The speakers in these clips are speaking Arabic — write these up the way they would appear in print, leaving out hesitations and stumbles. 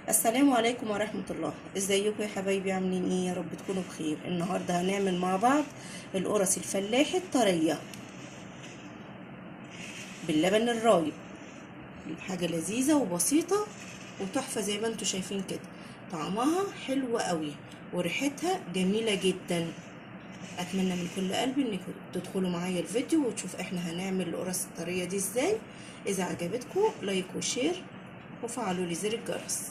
السلام عليكم ورحمة الله. ازيكم يا حبايبي؟ عاملين ايه؟ يا رب تكونوا بخير. النهاردة هنعمل مع بعض القرص الفلاحي الطرية باللبن الرايب. حاجة لذيذة وبسيطة وتحفة زي ما انتوا شايفين كده. طعمها حلو قوي وريحتها جميلة جدا. اتمنى من كل قلبي انكم تدخلوا معايا الفيديو وتشوف احنا هنعمل القرص الطرية دي ازاي. اذا عجبتكم لايك وشير وفعلوا لي زر الجرس.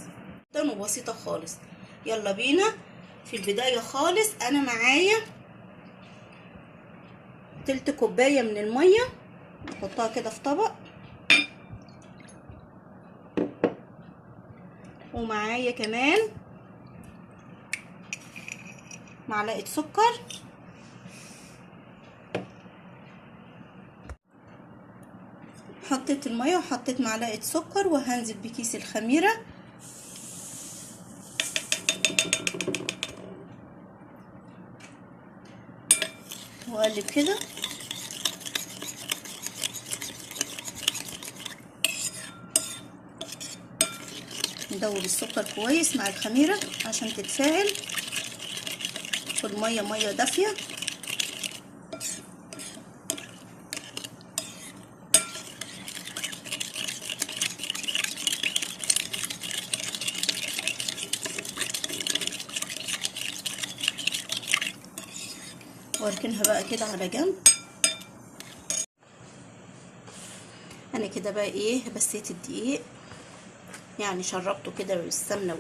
بسيطة خالص. يلا بينا. في البداية خالص انا معايا تلت كوباية من المية، نحطها كده في طبق، ومعايا كمان معلقة سكر، حطيت المية وحطيت معلقة سكر وهنزل بكيس الخميرة واقلب كده. ندوب السكر كويس مع الخميرة عشان تتفاعل، والمية مية دافية. واركنها بقى كده على جنب. انا كده بقى ايه، بسيت الدقيق، يعني شربته كده بالسمنة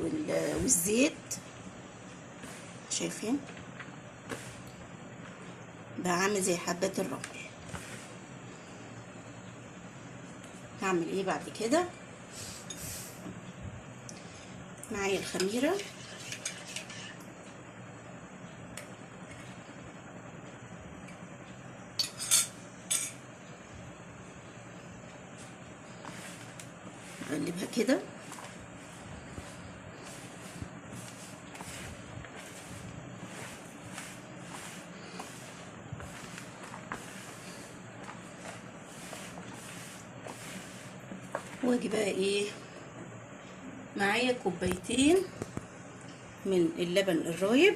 والزيت، شايفين بقى عامل زي حبات الرمل. هعمل ايه بعد كده؟ معايا الخميرة، اقلبها كده. واجي بقى ايه، معايا كوبايتين من اللبن الرايب،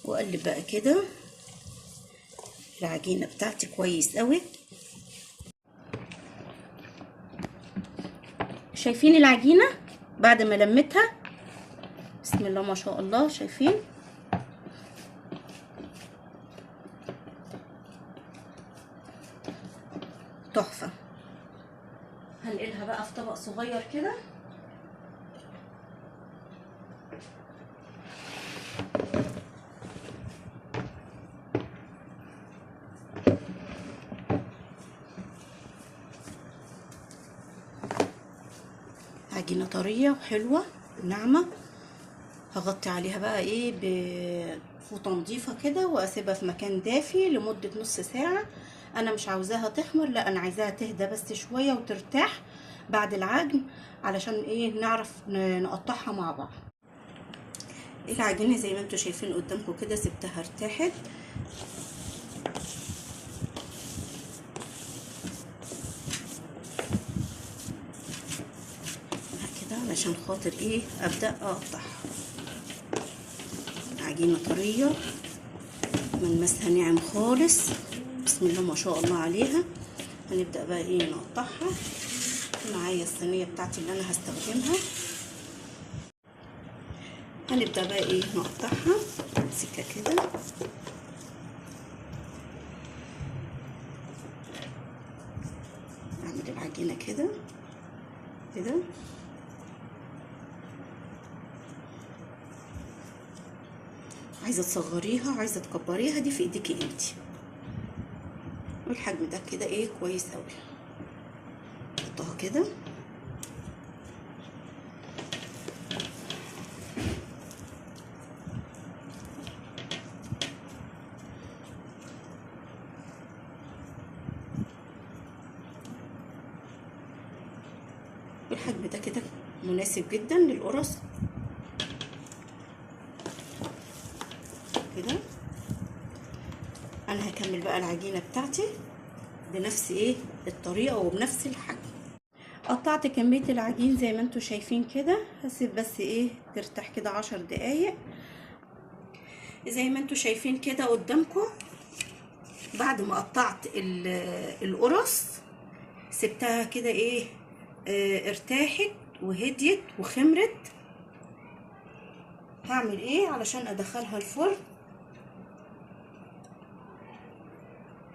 واقلب بقى كده العجينه بتاعتي كويس قوي. شايفين العجينه بعد ما لميتها؟ بسم الله ما شاء الله، شايفين؟ تحفه. هنقلها بقى في طبق صغير كده. عجينه طريه وحلوه وناعمه. هغطي عليها بقى ايه بفوطه نظيفه كده واسيبها في مكان دافي لمده نص ساعه. انا مش عاوزاها تخمر، لا انا عايزاها تهدى بس شويه وترتاح بعد العجن، علشان ايه نعرف نقطعها مع بعض. العجينه زي ما انتم شايفين قدامكم كده سبتها ارتاحت. كده علشان خاطر ايه ابدا اقطعها. عجينه طريه ملمسها ناعم خالص، بسم الله ما شاء الله عليها. هنبدا بقى ايه نقطعها. معايا الصينيه بتاعتي اللي انا هستخدمها. هنبدا بقى ايه نقطعها سكه كده. اعمل العجينه كده كده. عايزه تصغريها عايزه تكبريها دي في ايديكي انتي. والحجم ده كده ايه كويس قوي. احطها كده. والحجم ده كده مناسب جدا للقرص كده. انا هكمل بقى العجينه بتاعتي بنفس الطريقه وبنفس الحجم. قطعت كميه العجين زي ما انتوا شايفين كده. هسيب بس ترتاح كده 10 دقايق زي ما انتوا شايفين كده قدامكم. بعد ما قطعت القرص سبتها كده ارتاحت وهديت وخمرت. هعمل علشان ادخلها الفرن.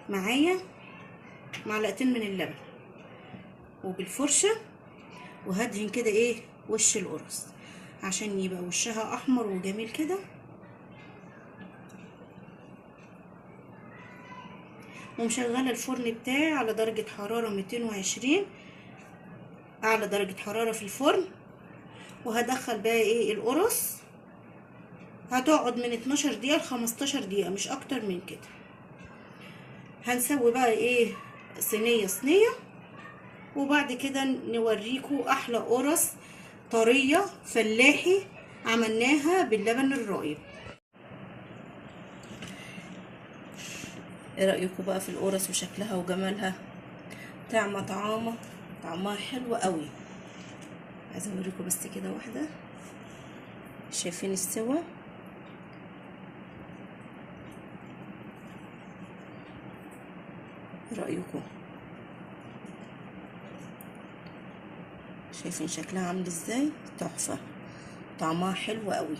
معايا معلقتين من اللبن وبالفرشه، وهدهن كده وش القرص عشان يبقى وشها احمر وجميل كده. ومشغله الفرن بتاعي على درجه حراره 220، اعلى درجه حراره في الفرن. وهدخل بقى القرص. هتقعد من 12 دقيقه ل 15 دقيقه، مش اكتر من كده. هنسوي بقى صينيه، وبعد كده نوريكم احلى قرص طريه فلاحي عملناها باللبن الرايب. ايه رايكم بقى في القرص وشكلها وجمالها؟ طعمها حلو قوي. عايزه اوريكم بس كده واحده. شايفين السوا؟ ايه رايكم؟ شايفين شكلها عامل ازاي؟ تحفه. طعمها حلو قوي.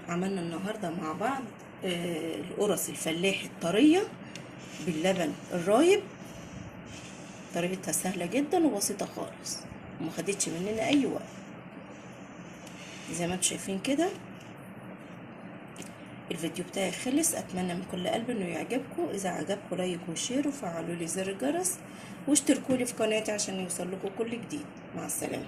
عملنا النهارده مع بعض القرص الفلاحي الطريه باللبن الرايب. طريقتها سهله جدا وبسيطه خالص وما خدتش مننا اي وقت. زي ما انتم شايفين كده. الفيديو بتاعي خلص. اتمنى من كل قلب انه يعجبكم. اذا عجبكم لايك وشير وفعلوا لي زر الجرس واشتركوا لي في قناتي عشان يوصل لكم كل جديد. مع السلامه.